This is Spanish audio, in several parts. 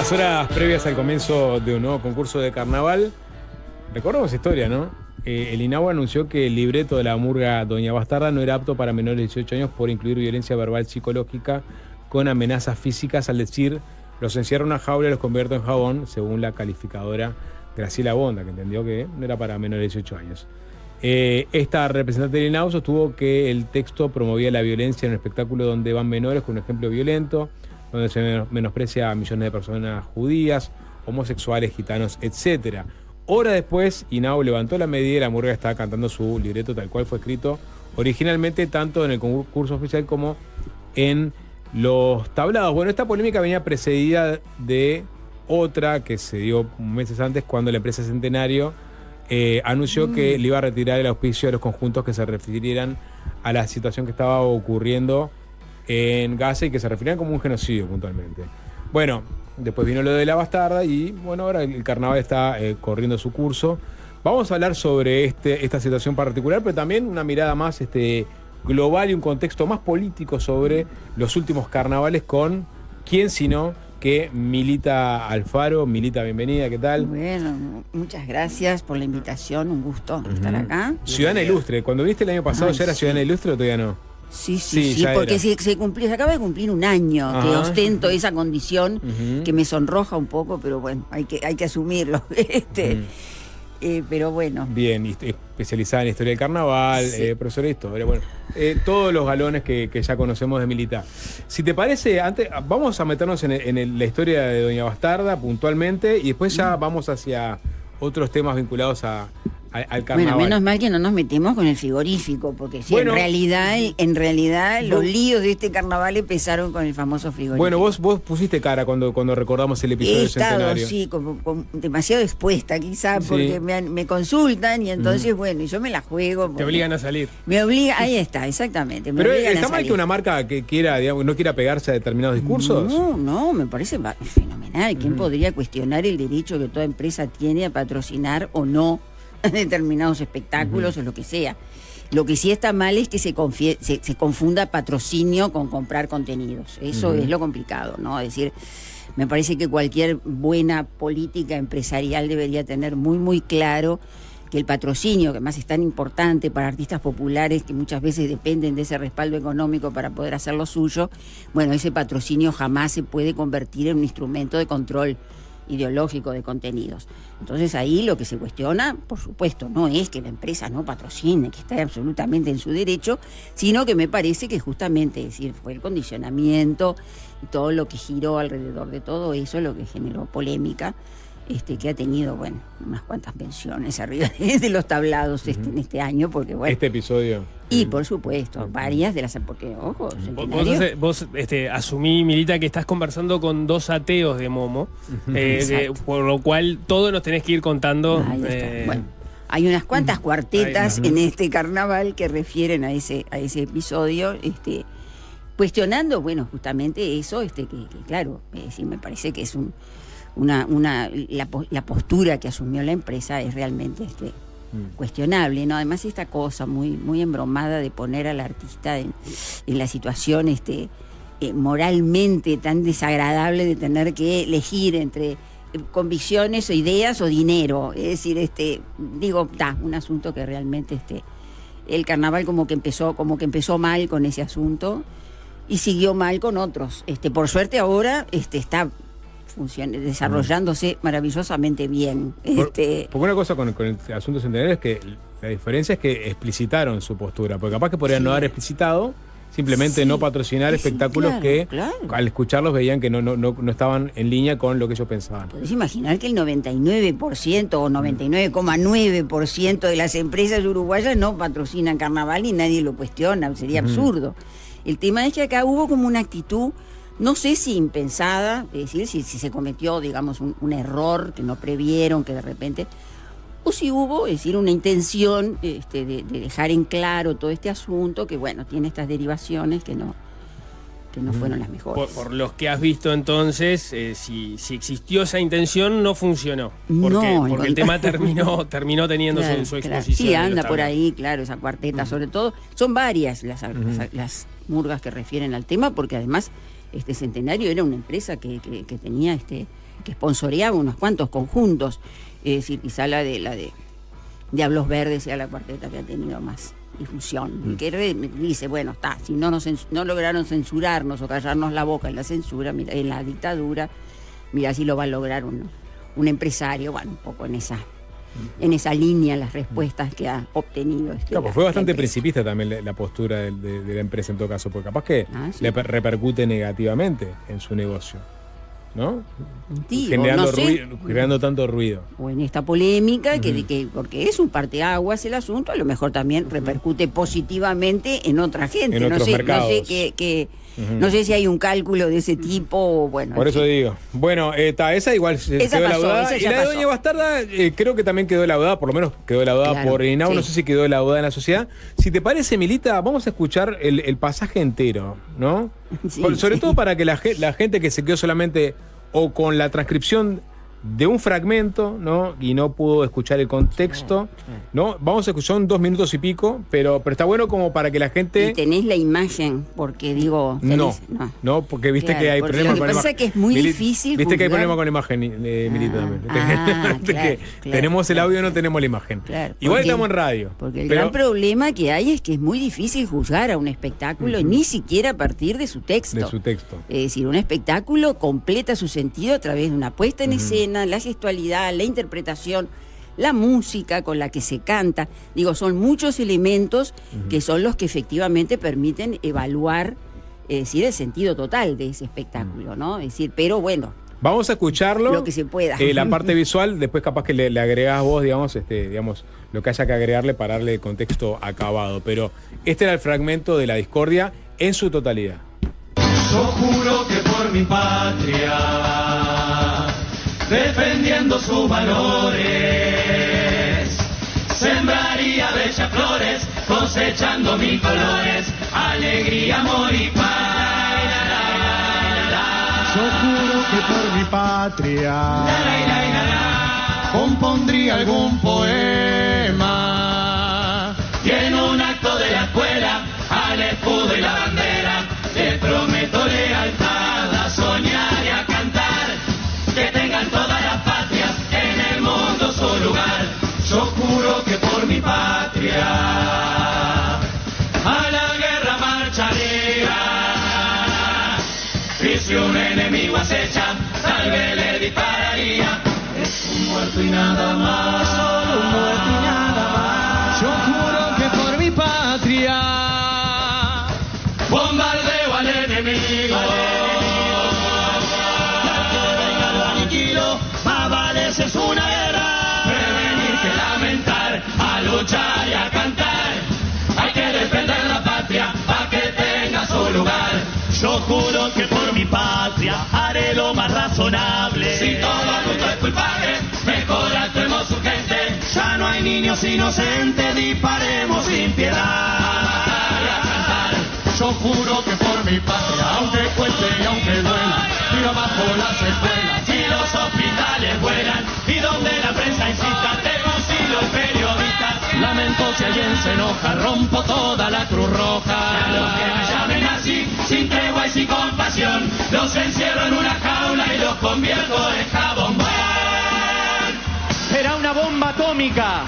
Las horas previas al comienzo de un nuevo concurso de carnaval, recordamos historia, ¿no? El INAU anunció que el libreto de la murga Doña Bastarda no era apto para menores de 18 años por incluir violencia verbal psicológica con amenazas físicas, al decir, los encierra en una jaula y los convierte en jabón, según la calificadora Graciela Bonda, que entendió que no era para menores de 18 años. Esta representante del INAU sostuvo que el texto promovía la violencia en un espectáculo donde van menores con un ejemplo violento, donde se menosprecia a millones de personas judías, homosexuales, gitanos, etc. Horas después, INAU levantó la medida y la murga estaba cantando su libreto tal cual fue escrito originalmente, tanto en el concurso oficial como en los tablados. Bueno, esta polémica venía precedida de otra que se dio meses antes, cuando la empresa Centenario anunció que le iba a retirar el auspicio de los conjuntos que se refirieran a la situación que estaba ocurriendo en Gaza y que se referían como un genocidio puntualmente. Bueno, después vino lo de la Bastarda y bueno, ahora el carnaval está corriendo su curso. Vamos a hablar sobre esta situación particular, pero también una mirada más global y un contexto más político sobre los últimos carnavales con quién sino que Milita Alfaro. Milita, bienvenida, ¿qué tal? Bueno, muchas gracias por la invitación, un gusto estar acá. Ciudadana ilustre, cuando viniste el año pasado, ¿ya era ciudadana ilustre o todavía no? Sí, porque se acaba de cumplir un año que ostento esa condición que me sonroja un poco, pero bueno, hay que asumirlo. Pero bueno. Bien, especializada en historia del carnaval, profesora de historia, bueno, todos los galones que ya conocemos de Milita. Si te parece, antes vamos a meternos en la historia de Doña Bastarda puntualmente y después ya vamos hacia otros temas vinculados al carnaval. Bueno, menos mal que no nos metemos con el frigorífico, porque sí, bueno, en realidad los líos de este carnaval empezaron con el famoso frigorífico. Bueno, vos pusiste cara cuando recordamos el episodio del Centenario. Sí, como demasiado expuesta quizá, porque me consultan y entonces, bueno, y yo me la juego. Te obligan a salir. Me obliga, ahí está, exactamente. Pero ¿está mal que una marca que quiera, digamos, no quiera pegarse a determinados discursos? No, me parece fenomenal. ¿Quién podría cuestionar el derecho que toda empresa tiene a patrocinar o no determinados espectáculos o lo que sea? Lo que sí está mal es que se confunda patrocinio con comprar contenidos. Eso es lo complicado, ¿no? Es decir, me parece que cualquier buena política empresarial debería tener muy, muy claro que el patrocinio, que además es tan importante para artistas populares que muchas veces dependen de ese respaldo económico para poder hacer lo suyo, bueno, ese patrocinio jamás se puede convertir en un instrumento de control ideológico de contenidos. Entonces ahí lo que se cuestiona, por supuesto, no es que la empresa no patrocine, que está absolutamente en su derecho, sino que me parece que justamente, es decir, fue el condicionamiento y todo lo que giró alrededor de todo eso lo que generó polémica, que ha tenido, bueno, unas cuantas menciones arriba de los tablados en este año, porque bueno. Este episodio. Y por supuesto, varias de las, porque, ojo, vos asumí, Milita, que estás conversando con dos ateos de Momo, por lo cual todo nos tenés que ir contando. Bueno, hay unas cuantas cuartetas en este carnaval que refieren a ese episodio, cuestionando, bueno, justamente eso, que claro, me parece que es la postura que asumió la empresa es realmente cuestionable, ¿no? Además esta cosa muy, muy embromada de poner al artista en la situación moralmente tan desagradable de tener que elegir entre convicciones o ideas o dinero. Es decir, un asunto que realmente el carnaval como que empezó mal con ese asunto y siguió mal con otros. Por suerte ahora está desarrollándose maravillosamente bien. Porque una cosa con el asunto Centenario es que la diferencia es que explicitaron su postura, porque capaz que podrían no haber explicitado, simplemente no patrocinar espectáculos que al escucharlos veían que no estaban en línea con lo que ellos pensaban. Podés imaginar que el 99% o 99,9% de las empresas uruguayas no patrocinan carnaval y nadie lo cuestiona, sería absurdo. El tema es que acá hubo como una actitud, no sé si impensada, es decir, si se cometió, digamos, un error que no previeron, que de repente, o si hubo, es decir, una intención de dejar en claro todo este asunto, que bueno, tiene estas derivaciones que no fueron las mejores. Por los que has visto entonces, si existió esa intención, no funcionó. Porque el tema terminó teniendo su exposición. Sí, anda por ahí, claro, esa cuarteta sobre todo. Son varias las murgas que refieren al tema, porque además Centenario era una empresa que tenía que sponsoreaba unos cuantos conjuntos, es decir, quizá la de Diablos Verdes sea la cuarteta que ha tenido más difusión, que dice, bueno, si no lograron censurarnos o callarnos la boca en la censura, mira, en la dictadura, mira si lo va a lograr un empresario, bueno, un poco en esa línea las respuestas que ha obtenido. Claro, pues fue bastante principista también la postura de la empresa en todo caso, porque capaz que sí. le repercute negativamente en su negocio, ¿no? Sí, generando tanto ruido. O en esta polémica, porque es un parteaguas el asunto, a lo mejor también repercute positivamente en otra gente. En otros mercados. No sé si hay un cálculo de ese tipo. Bueno, por eso digo. Bueno, esa igual quedó laudada. Y la de Doña Bastarda creo que también quedó laudada, por lo menos quedó laudada por INAU. Sí. No sé si quedó laudada en la sociedad. Si te parece, Milita, vamos a escuchar el pasaje entero, ¿no? Sí, sobre todo para que la gente que se quedó solamente o con la transcripción de un fragmento, ¿no? Y no pudo escuchar el contexto, ¿no? Vamos a escuchar 2 minutos y pico, pero está bueno como para que la gente... Y tenés la imagen, porque digo... No, porque viste que hay problemas con la imagen. Lo que pasa es que es muy difícil viste que hay problemas con la imagen, Milita, también. Tenemos el audio, no tenemos la imagen. Claro, igual estamos en radio. Porque el gran problema que hay es que es muy difícil juzgar a un espectáculo, ni siquiera a partir de su texto. Es decir, un espectáculo completa su sentido a través de una puesta en escena, la gestualidad, la interpretación, la música con la que se canta. Digo, son muchos elementos que son los que efectivamente permiten evaluar, es decir, el sentido total de ese espectáculo, ¿no? Es decir, pero bueno, vamos a escucharlo. Lo que se pueda. La parte visual, después capaz que le agregás vos, digamos, lo que haya que agregarle para darle el contexto acabado. Pero este era el fragmento de La Discordia en su totalidad. Yo juro que por mi patria, defendiendo sus valores, sembraría bellas flores, cosechando mil colores, alegría, amor y paz. Yo juro que por mi patria compondría algún poema, y en un acto de la escuela, al escudo y la bandera, le prometo lealtad, a soñar y a cantar, que tengan todas las patrias en el mundo su lugar. Yo juro que por mi patria a la guerra marcharía, y si un enemigo acecha, tal vez le dispararía. Es un muerto y nada más, solo un muerto y nada más. Yo juro que por mi patria bombardeo al enemigo, es una guerra, prevenir que lamentar, a luchar y a cantar, hay que defender la patria para que tenga su lugar. Yo juro que por mi patria haré lo más razonable. Si todo adulto es culpable, mejor actuemos urgente. Ya no hay niños inocentes, disparemos sin piedad. Yo juro que por mi patria, aunque cueste y aunque duela, tiro bajo las escuelas y los hospitales vuelan, y donde la prensa insista, te fusilo periodistas. Lamento si alguien se enoja, rompo toda la Cruz Roja. A los que me llamen así, sin tregua y sin compasión, los encierro en una jaula y los convierto en jabón. Será una bomba atómica,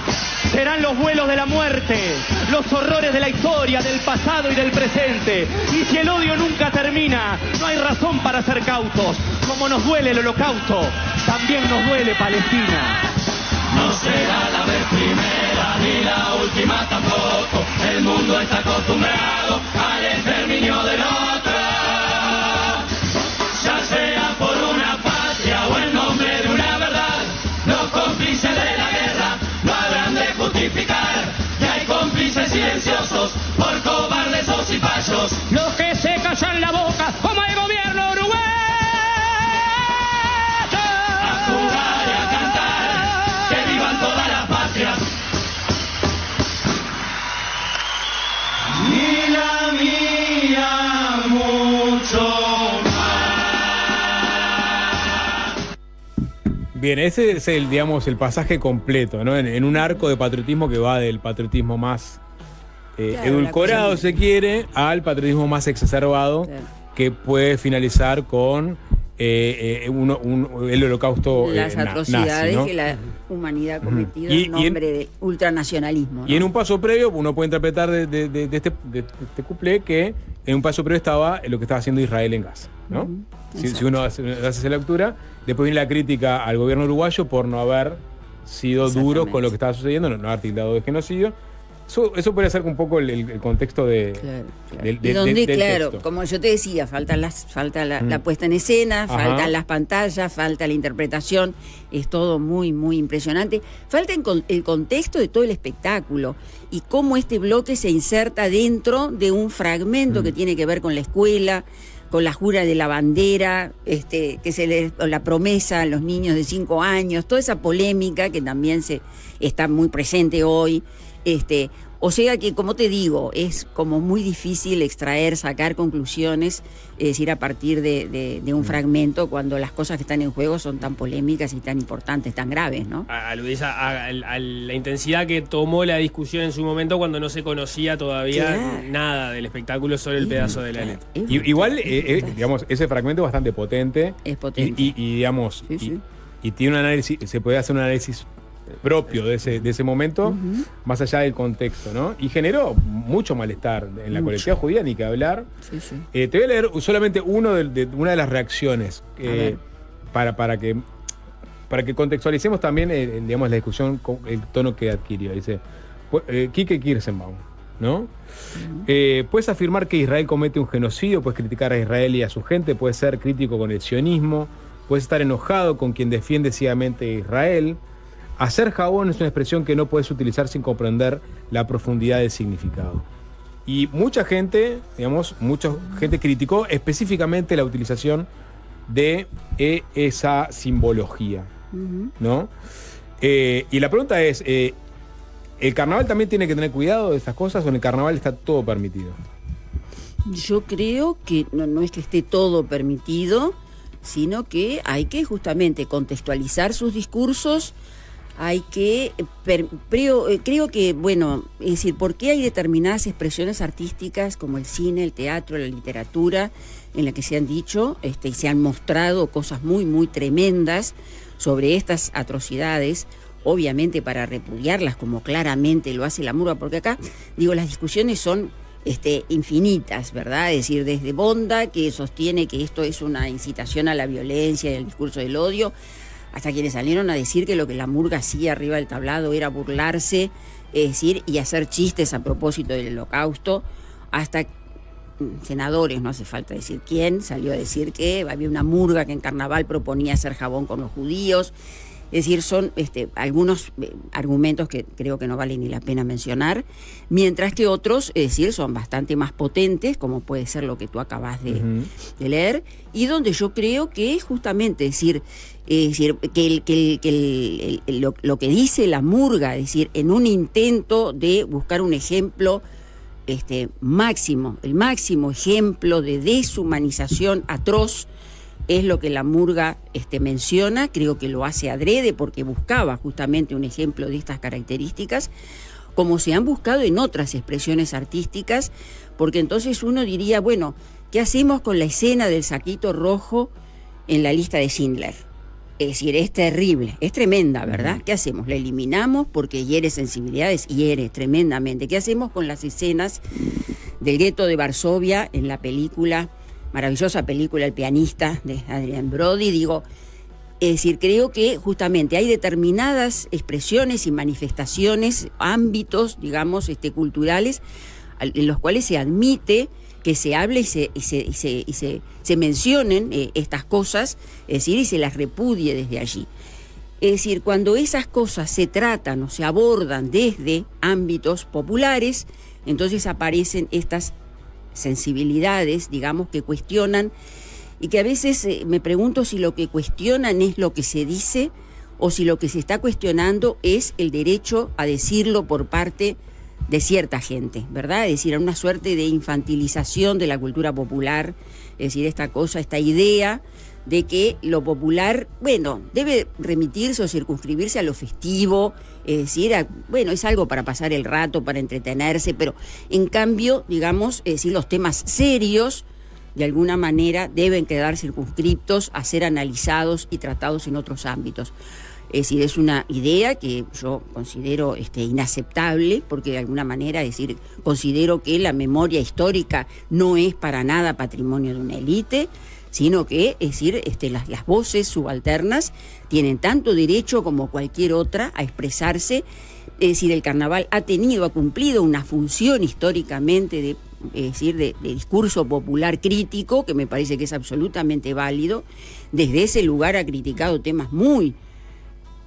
serán los vuelos de la muerte, los horrores de la historia, del pasado y del presente. Y si el odio nunca termina, no hay razón para ser cautos. Como nos duele el holocausto, también nos duele Palestina. No será la vez primera ni la última tampoco. El mundo está acostumbrado al exterminio del otro. Ya sea por una patria o en nombre de una verdad, los cómplices de la guerra no habrán de justificar que hay cómplices silenciosos por cobardes o cipayos. Los que se callan la boca como el gobierno uruguayo. A jugar y a cantar, que vivan todas las patrias. Ni la mía mucho más. Bien, ese es el pasaje completo, ¿no? En un arco de patriotismo que va del patriotismo más edulcorado, se quiere, al patriotismo más exacerbado, que puede finalizar con el holocausto las atrocidades nazi, ¿no? que la humanidad ha cometido Y- en nombre de ultranacionalismo, ¿no? Y en un paso previo, uno puede interpretar de este cuplé que en un paso previo estaba lo que estaba haciendo Israel en Gaza, ¿no? Si uno hace esa lectura, después viene la crítica al gobierno uruguayo por no haber sido duro con lo que estaba sucediendo, no haber tildado de genocidio. Eso podría ser un poco el contexto Claro. del Y donde, del claro, texto. como yo te decía, falta la puesta en escena, Ajá. faltan las pantallas, falta la interpretación, es todo muy, muy impresionante. Falta el contexto de todo el espectáculo y cómo este bloque se inserta dentro de un fragmento que tiene que ver con la escuela, con la jura de la bandera, la promesa a los niños de 5 años, toda esa polémica que también está muy presente hoy. O sea que, como te digo, es como muy difícil sacar conclusiones, es decir, a partir de un fragmento, cuando las cosas que están en juego son tan polémicas y tan importantes, tan graves, ¿no? Aludís a la intensidad que tomó la discusión en su momento cuando no se conocía todavía Claro. nada del espectáculo, solo el pedazo de la letra. Igual, digamos, ese fragmento es bastante potente. Es potente. Y digamos, Sí. y tiene un análisis, se puede hacer un análisis propio de ese momento, más allá del contexto, ¿no? Y generó mucho malestar en la colectividad judía, ni que hablar. Sí. Te voy a leer solamente una de las reacciones para que contextualicemos también digamos, la discusión, el tono que adquirió. Dice Quique Kirsenbaum, ¿no? Puedes afirmar que Israel comete un genocidio, puedes criticar a Israel y a su gente, puedes ser crítico con el sionismo, puedes estar enojado con quien defiende ciegamente a Israel. Hacer jabón es una expresión que no puedes utilizar sin comprender la profundidad del significado. Y mucha gente criticó específicamente la utilización de esa simbología, ¿no? Y la pregunta es, ¿el carnaval también tiene que tener cuidado de estas cosas o en el carnaval está todo permitido? Yo creo que no es que esté todo permitido, sino que hay que justamente contextualizar sus discursos. Hay que, creo que, bueno, es decir, ¿por qué hay determinadas expresiones artísticas como el cine, el teatro, la literatura, en la que se han dicho y se han mostrado cosas muy, muy tremendas sobre estas atrocidades, obviamente para repudiarlas como claramente lo hace la murga, porque acá, digo, las discusiones son infinitas, ¿verdad? Es decir, desde Bonda, que sostiene que esto es una incitación a la violencia y al discurso del odio, hasta quienes salieron a decir que lo que la murga hacía arriba del tablado era burlarse, es decir, y hacer chistes a propósito del holocausto, hasta senadores, no hace falta decir quién, salió a decir que había una murga que en carnaval proponía hacer jabón con los judíos. Es decir, son algunos argumentos que creo que no vale ni la pena mencionar, mientras que otros, es decir, son bastante más potentes, como puede ser lo que tú acabas de leer, y donde yo creo que justamente, es decir, lo que dice la murga, es decir, en un intento de buscar un ejemplo máximo, el máximo ejemplo de deshumanización atroz, es lo que la murga menciona. Creo que lo hace adrede porque buscaba justamente un ejemplo de estas características, como se han buscado en otras expresiones artísticas, porque entonces uno diría, bueno, ¿qué hacemos con la escena del saquito rojo en la lista de Schindler? Es decir, es terrible, es tremenda, ¿verdad? ¿Qué hacemos? ¿La eliminamos porque hiere sensibilidades? Hiere tremendamente. ¿Qué hacemos con las escenas del gueto de Varsovia en la película, maravillosa película El pianista de Adrian Brody? Digo, es decir, creo que justamente hay determinadas expresiones y manifestaciones, ámbitos, digamos, culturales, en los cuales se admite que se hable y se mencionen estas cosas, es decir, y se las repudie desde allí. Es decir, cuando esas cosas se tratan o se abordan desde ámbitos populares, entonces aparecen estas sensibilidades, digamos, que cuestionan, y que a veces me pregunto si lo que cuestionan es lo que se dice o si lo que se está cuestionando es el derecho a decirlo por parte de cierta gente, ¿verdad? Es decir, una suerte de infantilización de la cultura popular, es decir, esta idea de que lo popular, bueno, debe remitirse o circunscribirse a lo festivo, es decir, es algo para pasar el rato, para entretenerse, pero en cambio, digamos, es decir, los temas serios de alguna manera deben quedar circunscriptos a ser analizados y tratados en otros ámbitos. Es decir, es una idea que yo considero inaceptable, porque de alguna manera, es decir, considero que la memoria histórica no es para nada patrimonio de una élite, sino que, es decir, las voces subalternas tienen tanto derecho como cualquier otra a expresarse. Es decir, el carnaval ha cumplido una función históricamente de discurso popular crítico, que me parece que es absolutamente válido. Desde ese lugar ha criticado temas muy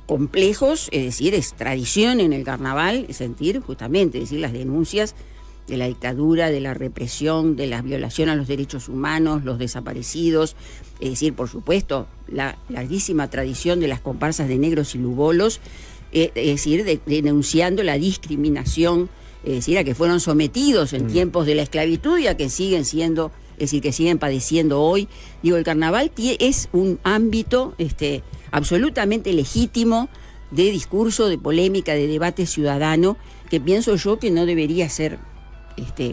complejos, es decir, es tradición en el carnaval, justamente, decir, las denuncias de la dictadura, de la represión, de la violación a los derechos humanos, los desaparecidos, es decir, por supuesto, la larguísima tradición de las comparsas de negros y lugolos, es decir, denunciando la discriminación, es decir, a que fueron sometidos en tiempos de la esclavitud y a que siguen siendo, es decir, que siguen padeciendo hoy. Digo, el carnaval es un ámbito absolutamente legítimo de discurso, de polémica, de debate ciudadano, que pienso yo que no debería ser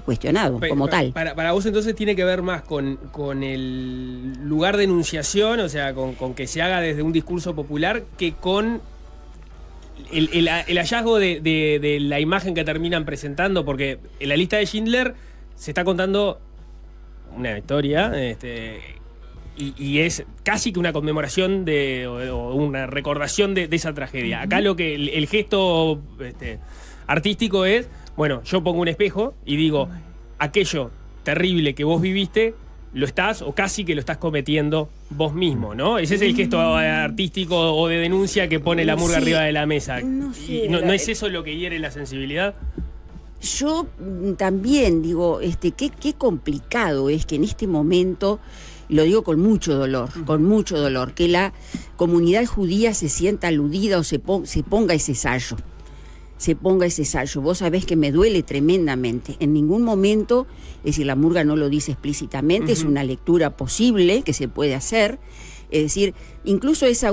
cuestionado como tal. Para vos entonces tiene que ver más con el lugar de enunciación, o sea, con que se haga desde un discurso popular, que con el hallazgo de la imagen que terminan presentando, porque en la lista de Schindler se está contando una historia, y es casi que una conmemoración o una recordación de esa tragedia. Acá lo que el gesto artístico es, bueno, yo pongo un espejo y digo, aquello terrible que vos viviste, lo estás o casi que lo estás cometiendo vos mismo, ¿no? Ese es el gesto artístico o de denuncia que pone la murga arriba de la mesa. No sé, ¿No es eso lo que hiere la sensibilidad? Yo también digo, qué complicado es que en este momento, lo digo con mucho dolor, que la comunidad judía se sienta aludida o se ponga ese sallo. Vos sabés que me duele tremendamente. En ningún momento, es decir, la murga no lo dice explícitamente, es una lectura posible que se puede hacer. Es decir, incluso esa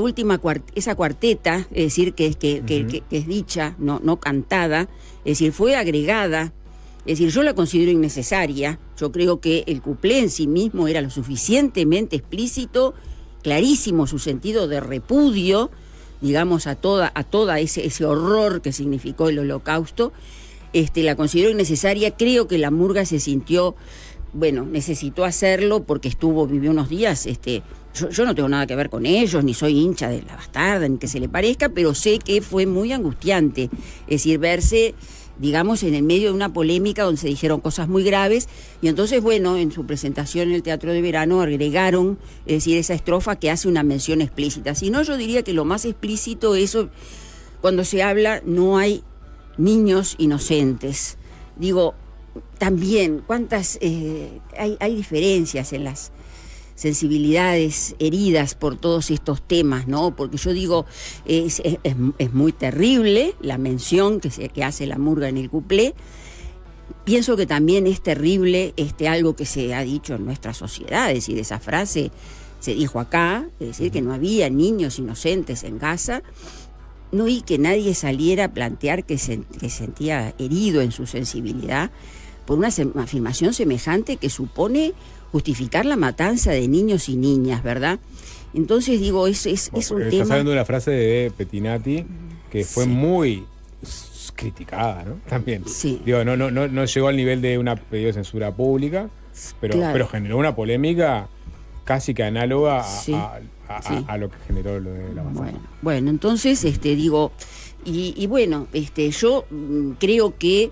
cuarteta, es decir, que es dicha, no cantada, es decir, fue agregada. Es decir, yo la considero innecesaria. Yo creo que el cuplé en sí mismo era lo suficientemente explícito, clarísimo su sentido de repudio, digamos, a toda ese horror que significó el Holocausto. La considero innecesaria. Creo que la murga se sintió, necesitó hacerlo porque vivió unos días. Yo no tengo nada que ver con ellos, ni soy hincha de la bastarda, ni que se le parezca, pero sé que fue muy angustiante. Es decir, verse, digamos, en el medio de una polémica donde se dijeron cosas muy graves, y entonces, en su presentación en el Teatro de Verano agregaron, es decir, esa estrofa que hace una mención explícita. Si no, yo diría que lo más explícito es cuando se habla, no hay niños inocentes. Digo, también, ¿cuántas hay diferencias en las sensibilidades heridas por todos estos temas, ¿no? Porque yo digo, es muy terrible la mención que hace la murga en el cuplé. Pienso que también es terrible algo que se ha dicho en nuestra sociedad, es decir, esa frase se dijo acá, es decir, que no había niños inocentes en Gaza. No oí que nadie saliera a plantear que sentía herido en su sensibilidad por una afirmación semejante que supone justificar la matanza de niños y niñas, ¿verdad? Entonces digo, es un Estás tema... hablando de una frase de Pettinati que fue muy criticada, ¿no? También. Sí. Digo, no llegó al nivel de una pedido de censura pública, pero generó una polémica casi que análoga a lo que generó lo de la bastarda. Bueno, entonces, digo, yo creo que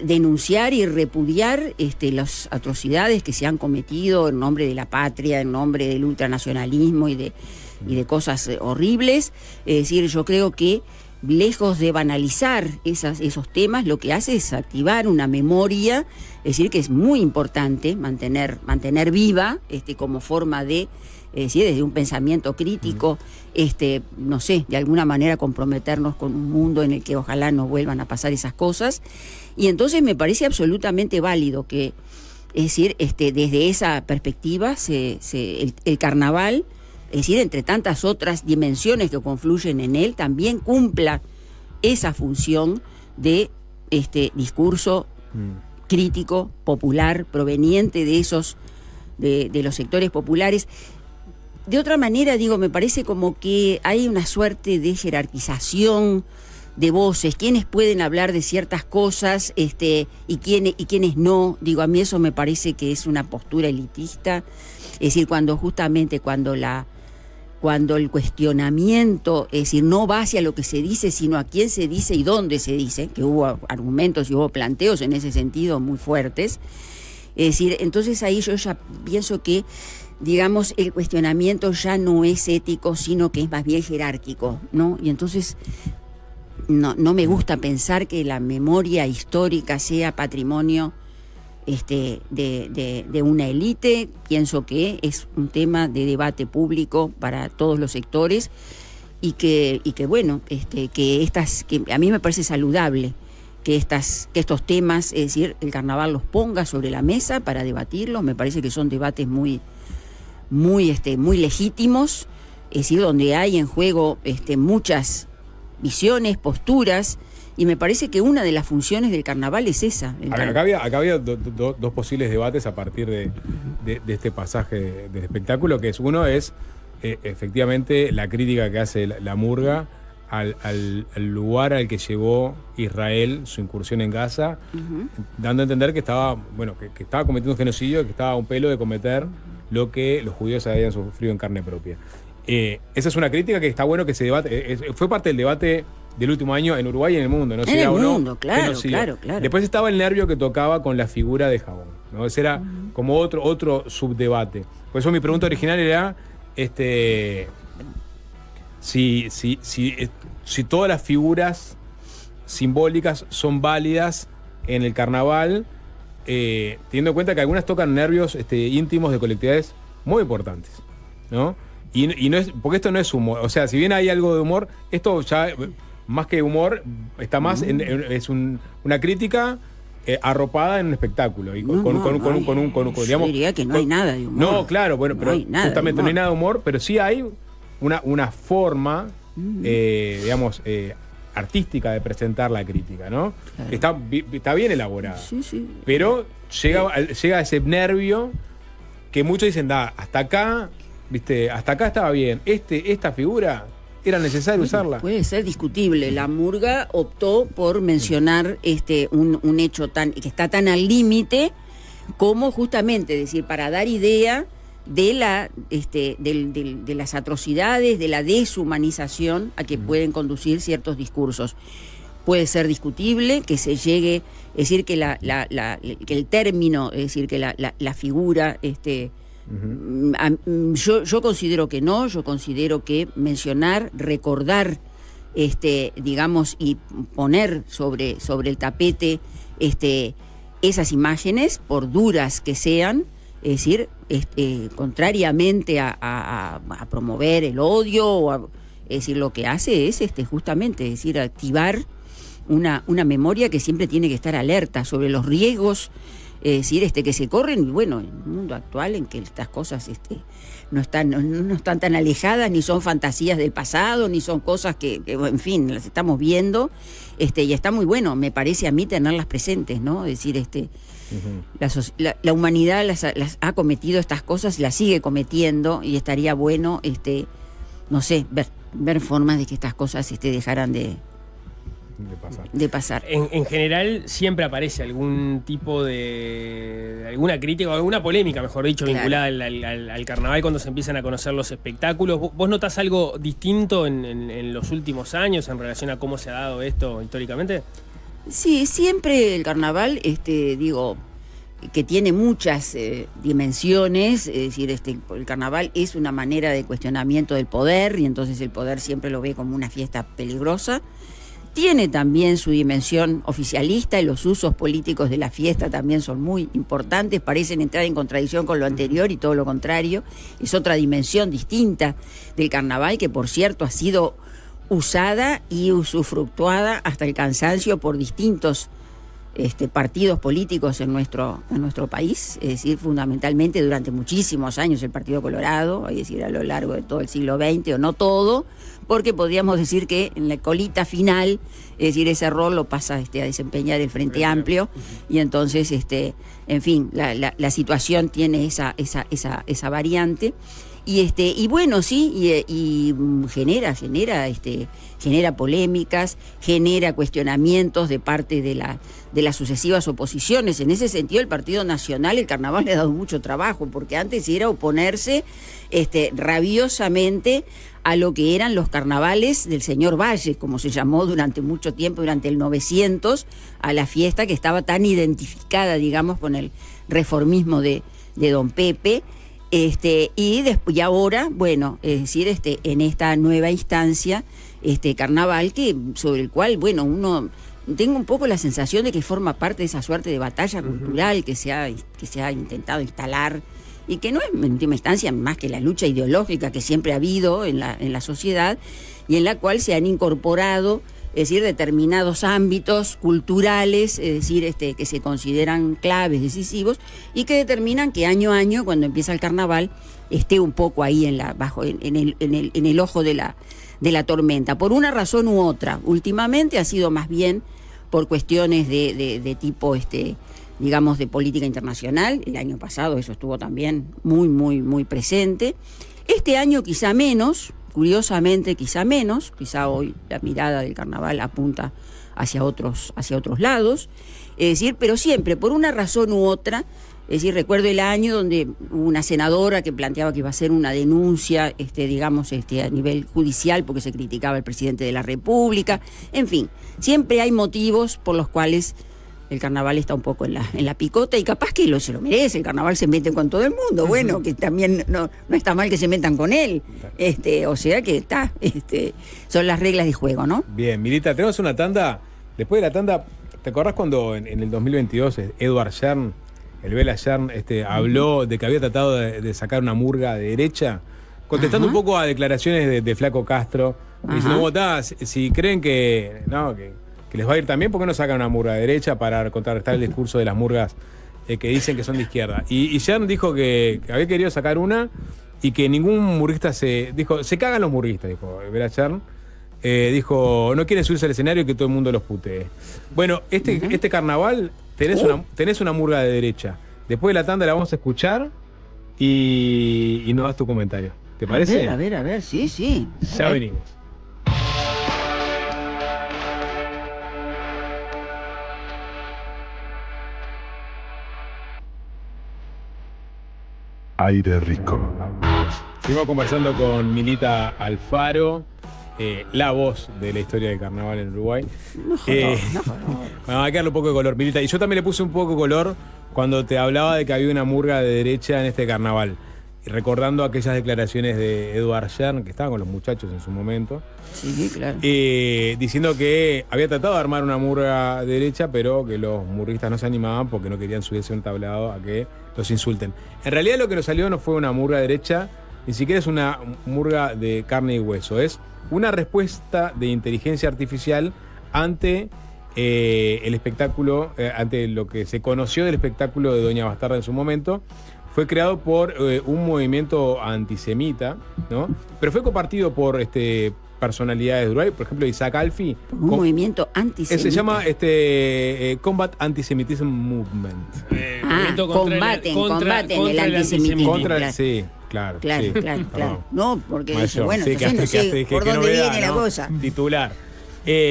denunciar y repudiar las atrocidades que se han cometido en nombre de la patria, en nombre del ultranacionalismo y de cosas horribles. Es decir, yo creo que lejos de banalizar esos temas, lo que hace es activar una memoria, es decir, que es muy importante mantener viva como forma de, es decir, desde un pensamiento crítico, no sé, de alguna manera comprometernos con un mundo en el que ojalá no vuelvan a pasar esas cosas. Y entonces me parece absolutamente válido que, es decir, desde esa perspectiva el carnaval, es decir, entre tantas otras dimensiones que confluyen en él, también cumpla esa función de discurso crítico, popular, proveniente de de los sectores populares. De otra manera, digo, me parece como que hay una suerte de jerarquización de voces, quienes pueden hablar de ciertas cosas y quienes no. Digo, a mí eso me parece que es una postura elitista. Es decir, cuando el cuestionamiento, es decir, no va hacia lo que se dice, sino a quién se dice y dónde se dice, que hubo argumentos y hubo planteos en ese sentido muy fuertes. Es decir, entonces ahí yo ya pienso que, digamos, el cuestionamiento ya no es ético, sino que es más bien jerárquico, ¿no? Y entonces no me gusta pensar que la memoria histórica sea patrimonio de una élite. Pienso que es un tema de debate público para todos los sectores y que bueno, que a mí me parece saludable que estos temas, es decir, el carnaval los ponga sobre la mesa para debatirlos. Me parece que son debates muy legítimos, es decir, donde hay en juego muchas visiones, posturas, y me parece que una de las funciones del carnaval es esa. Acá había dos posibles debates a partir de este pasaje del espectáculo, que uno es efectivamente la crítica que hace la murga al lugar al que llevó Israel su incursión en Gaza, dando a entender que estaba cometiendo un genocidio, que estaba a un pelo de cometer lo que los judíos habían sufrido en carne propia. Esa es una crítica que está bueno que se debate. Fue parte del debate del último año en Uruguay y en el mundo, ¿no? En el mundo, claro. Después estaba el nervio que tocaba con la figura de Jabón, ¿no? Ese era como otro subdebate. Por eso mi pregunta original era si todas las figuras simbólicas son válidas en el carnaval, teniendo en cuenta que algunas tocan nervios íntimos de colectividades muy importantes, ¿no? Y no es, porque esto no es humor, o sea, si bien hay algo de humor, esto ya más que humor está más es una crítica arropada en un espectáculo y yo diría que no hay nada de humor. No, claro, bueno, pero justamente no hay nada de humor, pero sí hay una forma, digamos, artística de presentar la crítica, ¿no? Claro. Está bien elaborada, sí. Pero llega a ese nervio que muchos dicen, hasta acá, ¿viste? Hasta acá estaba bien. Esta figura era necesario usarla. Puede ser discutible. La murga optó por mencionar un hecho que está tan al límite como justamente, decir, para dar idea de las atrocidades, de la deshumanización a que pueden conducir ciertos discursos. Puede ser discutible que se llegue, es decir, que el término, es decir, que la figura, yo considero que no, yo considero que mencionar, recordar, digamos, y poner sobre el tapete esas imágenes, por duras que sean, es decir, contrariamente a promover el odio, es decir, lo que hace es justamente, es decir, activar una memoria que siempre tiene que estar alerta sobre los riesgos, es decir, que se corren, y bueno, en un mundo actual en que estas cosas no están tan alejadas, ni son fantasías del pasado, ni son cosas que en fin, las estamos viendo, y está muy bueno, me parece a mí, tenerlas presentes, ¿no? Es decir, la humanidad las ha cometido estas cosas, las sigue cometiendo, y estaría bueno, no sé, ver formas de que estas cosas dejaran de pasar. En general siempre aparece algún tipo de alguna crítica o alguna polémica, mejor dicho, claro, vinculada al carnaval cuando se empiezan a conocer los espectáculos. ¿Vos notás algo distinto en los últimos años en relación a cómo se ha dado esto históricamente? Sí, siempre el carnaval, digo, que tiene muchas dimensiones, es decir, el carnaval es una manera de cuestionamiento del poder, y entonces el poder siempre lo ve como una fiesta peligrosa. Tiene también su dimensión oficialista, y los usos políticos de la fiesta también son muy importantes, parecen entrar en contradicción con lo anterior y todo lo contrario. Es otra dimensión distinta del carnaval, que por cierto ha sido usada y usufructuada hasta el cansancio por distintos partidos políticos en nuestro país, es decir, fundamentalmente durante muchísimos años el Partido Colorado, es decir, a lo largo de todo el siglo XX, o no todo, porque podríamos decir que en la colita final, es decir, ese rol lo pasa a desempeñar el Frente Amplio, y entonces, en fin, la situación tiene esa variante. Y bueno, sí, y genera polémicas, genera cuestionamientos de parte de las sucesivas oposiciones. En ese sentido, el Partido Nacional, el carnaval le ha dado mucho trabajo, porque antes era oponerse rabiosamente a lo que eran los carnavales del señor Valle, como se llamó durante mucho tiempo, durante el 900, a la fiesta que estaba tan identificada, digamos, con el reformismo de don Pepe. Y ahora, bueno, es decir, en esta nueva instancia, carnaval, sobre el cual, bueno, uno tengo un poco la sensación de que forma parte de esa suerte de batalla cultural que se ha intentado instalar, y que no es en última instancia más que la lucha ideológica que siempre ha habido en la sociedad, y en la cual se han incorporado, es decir, determinados ámbitos culturales, es decir, que se consideran claves, decisivos, y que determinan que año a año, cuando empieza el carnaval, esté un poco ahí en el ojo de la tormenta, por una razón u otra. Últimamente ha sido más bien por cuestiones de tipo, digamos, de política internacional. El año pasado eso estuvo también muy, muy, muy presente. Este año quizá menos. Curiosamente, quizá menos, quizá hoy la mirada del carnaval apunta hacia otros lados, es decir, pero siempre, por una razón u otra, es decir, recuerdo el año donde hubo una senadora que planteaba que iba a hacer una denuncia, digamos, a nivel judicial, porque se criticaba al presidente de la República, en fin, siempre hay motivos por los cuales el carnaval está un poco en la picota, y capaz que se lo merece. El carnaval se mete con todo el mundo, bueno, que también no está mal que se metan con él, o sea que son las reglas de juego, ¿no? Bien, Milita, tenemos una tanda. Después de la tanda, ¿te acordás cuando en el 2022 Edward Shern, el Bela Shern, habló de que había tratado de sacar una murga de derecha? Contestando un poco a declaraciones de Flaco Castro, diciendo, si creen que les va a ir también, ¿por qué no sacan una murga de derecha para contrarrestar el discurso de las murgas que dicen que son de izquierda? Y Shern dijo que había querido sacar una, y que ningún murguista se cagan los murguistas, dijo Bela Shern. Dijo, no quieren subirse al escenario y que todo el mundo los putee. Bueno, este carnaval tenés una murga de derecha. Después de la tanda la vamos a escuchar y nos das tu comentario. ¿Te parece? A ver, sí. Ya venimos. Aire rico. Seguimos conversando con Milita Alfaro, la voz de la historia del carnaval en Uruguay. Bueno, hay que darle un poco de color, Milita. Y yo también le puse un poco de color cuando te hablaba de que había una murga de derecha en este carnaval. Y recordando aquellas declaraciones de Edward Shern, que estaba con los muchachos en su momento. Sí, claro. Diciendo que había tratado de armar una murga de derecha, pero que los murguistas no se animaban porque no querían subirse a un tablado a que los insulten. En realidad lo que nos salió no fue una murga de derecha, ni siquiera es una murga de carne y hueso, es una respuesta de inteligencia artificial ante el espectáculo, ante lo que se conoció del espectáculo de Doña Bastarda en su momento. Fue creado por un movimiento antisemita, ¿no? Pero fue compartido por personalidades de Uruguay, por ejemplo Isaac Alfi. Un movimiento antisemita. Se llama Combat Antisemitism Movement. Combaten el antisemitismo. Sí, claro. No, porque Mayor, bueno, sí, entonces no sé por dónde viene la cosa. Titular.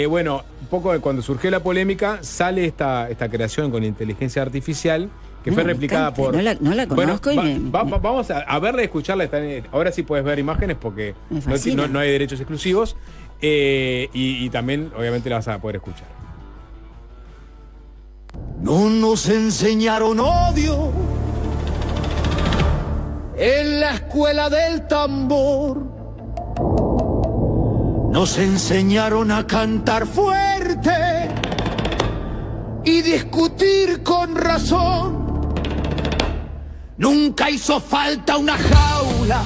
Bueno, un poco cuando surgió la polémica, sale esta creación con inteligencia artificial, que fue replicada por... No la conozco. Bueno, vamos a verla y escucharla. Ahora sí puedes ver imágenes porque no hay derechos exclusivos. Y también, obviamente, la vas a poder escuchar. No nos enseñaron odio en la escuela del tambor. Nos enseñaron a cantar fuerte y discutir con razón. Nunca hizo falta una jaula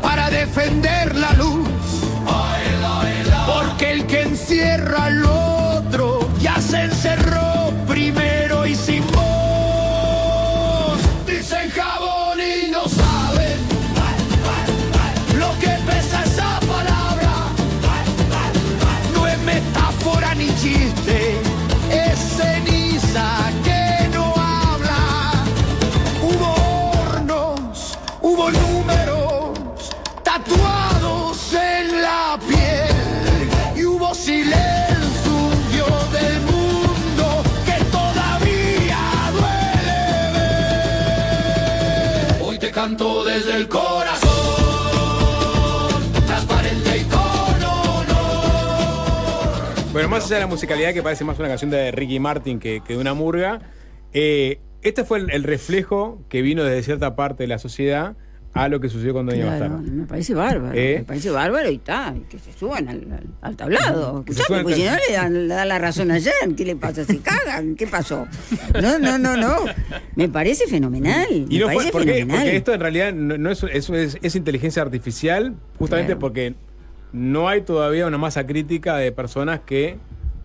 para defender la luz, porque el que encierra al otro ya se canto desde el corazón, transparente y con honor. Bueno, más allá de la musicalidad, que parece más una canción de Ricky Martin que de una murga, este fue el reflejo que vino desde cierta parte de la sociedad a lo que sucedió con Doña Claro, Bastarda. me parece bárbaro. Me parece bárbaro y está. Y que se suban al tablado. Que se Escuchame, suban porque si al- no le dan la razón ayer. ¿Qué le pasa? ¿Se cagan? ¿Qué pasó? No. Me parece fenomenal. Y Me no fue parece porque fenomenal. esto en realidad no es inteligencia artificial, justamente Claro. porque no hay todavía una masa crítica de personas que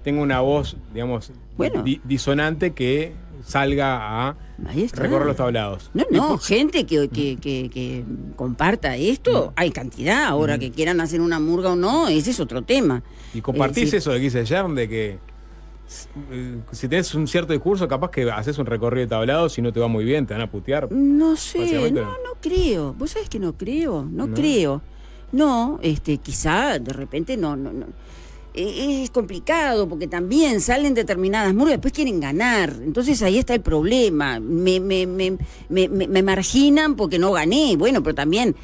tengan una voz, digamos, Bueno. disonante que salga a Ahí está. recorrer los tablados. No, gente que comparta esto, hay cantidad. Ahora que quieran hacer una murga o no, ese es otro tema. Y compartís Es decir, eso de que dice Jern, de que si tenés un cierto discurso, capaz que haces un recorrido de tablados, si no te va muy bien, te van a putear. No sé, Básicamente no creo. ¿Vos sabés que no creo? No ¿No? creo. No, quizá de repente no. Es complicado porque también salen determinadas murgas, después quieren ganar. Entonces ahí está el problema. Me marginan porque no gané. Bueno, pero también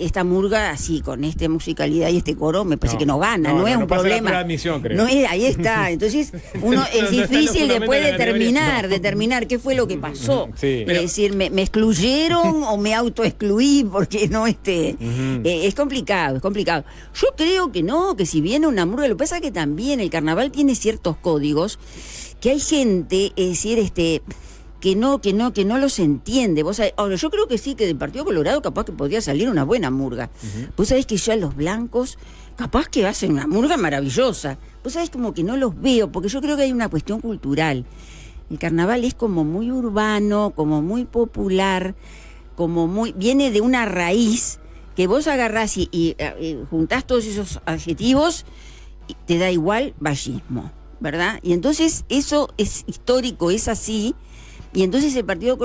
esta murga así, con esta musicalidad y este coro, me parece que no gana. No es un pasa la problema. prueba de admisión, creo. No es, ahí está. Entonces, uno es No están los difícil después fundamentos de la determinar qué fue lo que pasó. Sí. Es decir, me excluyeron o me autoexcluí porque no es complicado, es complicado. Yo creo que no, que si viene una murga, lo que pasa es que también el carnaval tiene ciertos códigos que hay gente, es decir, que no los entiende. Vos sabés, ahora, yo creo que sí, que del Partido Colorado capaz que podría salir una buena murga. Vos sabés que ya los blancos capaz que hacen una murga maravillosa. Vos sabés como que no los veo, porque yo creo que hay una cuestión cultural. El carnaval es como muy urbano, como muy popular, viene de una raíz que vos agarrás y juntás todos esos adjetivos y te da igual vallismo, ¿verdad? Y entonces eso es histórico, es así. Y entonces el Partido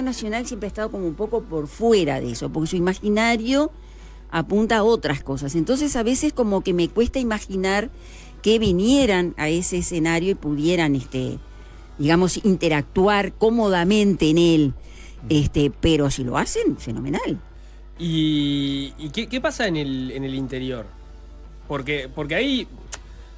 Nacional siempre ha estado como un poco por fuera de eso, porque su imaginario apunta a otras cosas. Entonces a veces como que me cuesta imaginar que vinieran a ese escenario y pudieran, digamos, interactuar cómodamente en él. Pero si lo hacen, fenomenal. ¿Y qué pasa en el interior? Porque ahí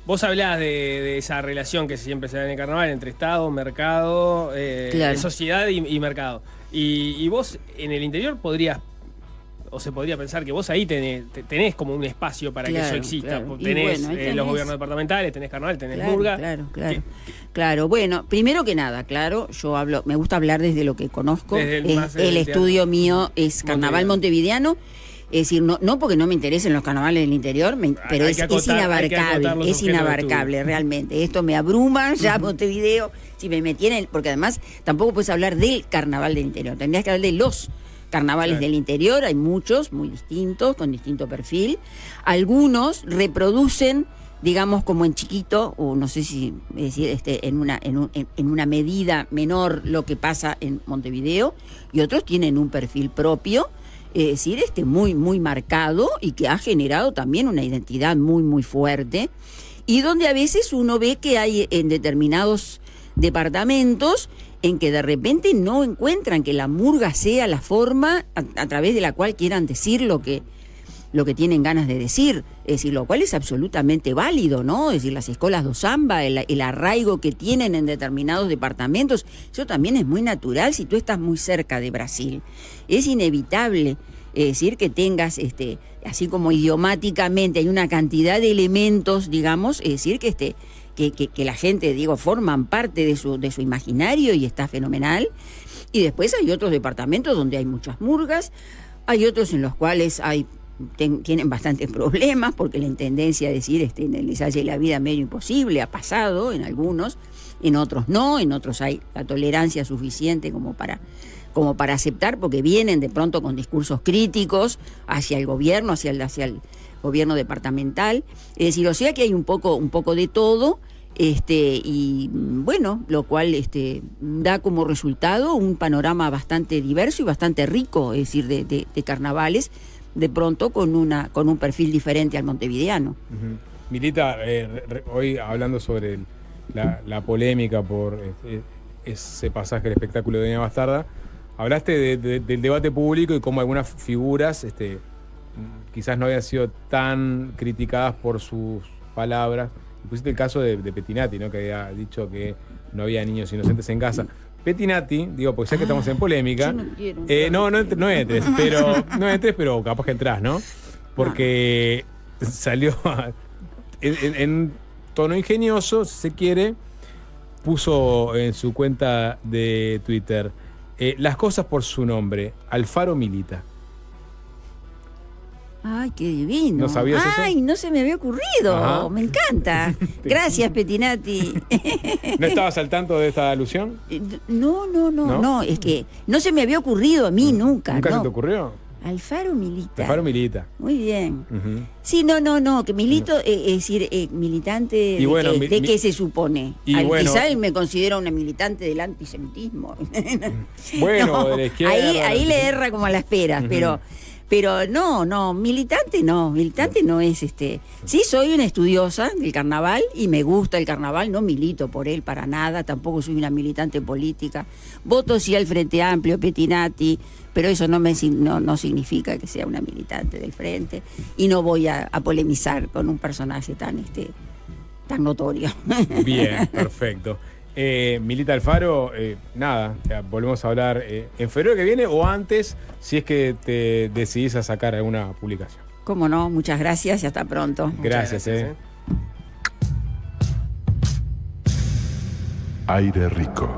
vos hablás de esa relación que siempre se da en el carnaval entre Estado, mercado, Claro. sociedad y mercado. Y vos en el interior se podría pensar que vos ahí tenés como un espacio para que eso Claro, exista. claro. Y Tenés, bueno, ahí tenés. los gobiernos departamentales, tenés carnaval, tenés murga. Claro. Bueno, primero que nada, claro, me gusta hablar desde lo que conozco. Desde el El estudio teatro. mío es carnaval montevideano. Es decir, no porque no me interesen los carnavales del interior, pero Hay que acotar los inabarcable, objetos es de inabarcable realmente. Esto me abruma ya Montevideo, si me metí porque además tampoco puedes hablar del carnaval del interior, tendrías que hablar de los carnavales del interior, hay muchos, muy distintos, con distinto perfil. Algunos reproducen, digamos, como en chiquito, o no sé si decir, en una medida menor lo que pasa en Montevideo, y otros tienen un perfil propio, es decir, muy, muy marcado y que ha generado también una identidad muy, muy fuerte, y donde a veces uno ve que hay en determinados departamentos en que de repente no encuentran que la murga sea la forma a través de la cual quieran decir lo que tienen ganas de decir, es decir, lo cual es absolutamente válido, ¿no? Es decir, las escuelas do samba, el arraigo que tienen en determinados departamentos, eso también es muy natural si tú estás muy cerca de Brasil. Es inevitable, es decir, que tengas, así como idiomáticamente hay una cantidad de elementos, digamos, es decir, que la gente, digo, forman parte de su imaginario y está fenomenal. Y después hay otros departamentos donde hay muchas murgas, hay otros en los cuales tienen bastantes problemas, porque la intendencia de decir les hace la vida medio imposible, ha pasado en algunos, en otros no, en otros hay la tolerancia suficiente como para aceptar, porque vienen de pronto con discursos críticos hacia el gobierno, hacia el gobierno departamental, es decir, o sea que hay un poco de todo, y bueno, lo cual da como resultado un panorama bastante diverso y bastante rico, es decir, de carnavales, de pronto con un perfil diferente al montevideano. Uh-huh. Milita, hoy hablando sobre la polémica por ese pasaje del espectáculo de Doña Bastarda, hablaste del debate público y cómo algunas figuras quizás no habían sido tan criticadas por sus palabras. Y pusiste el caso de Pettinati, ¿no? Que había dicho que no había niños inocentes en Gaza. Pettinati, digo, porque sé que estamos en polémica. Yo no quiero. No entres, pero capaz que entrás, ¿no? Porque salió en tono ingenioso, si se quiere, puso en su cuenta de Twitter las cosas por su nombre, Alfaro milita. Ay, qué divino. ¿No sabías eso? Ay, no se me había ocurrido. Ajá. Me encanta. Gracias, Pettinati. ¿No estabas al tanto de esta alusión? No, es que no se me había ocurrido a mí nunca. ¿Nunca no. se te ocurrió? Alfaro milita. Alfaro milita. Muy bien. Ujú. Sí, no, que milito, es decir, militante Y bueno, de qué se supone. y bueno- Quizá él me considera una militante del antisemitismo. Bueno, No, de la izquierda. ahí le erra como a las peras, pero no, militante no es Sí, soy una estudiosa del carnaval y me gusta el carnaval, no milito por él para nada, tampoco soy una militante política. Voto sí al Frente Amplio, Pettinati, pero eso no significa que sea una militante del Frente y no voy a polemizar con un personaje tan notorio. Bien, perfecto. Milita Alfaro, nada, volvemos a hablar en febrero que viene o antes, si es que te decidís a sacar alguna publicación. Cómo no, muchas gracias y hasta pronto. Gracias. Aire rico.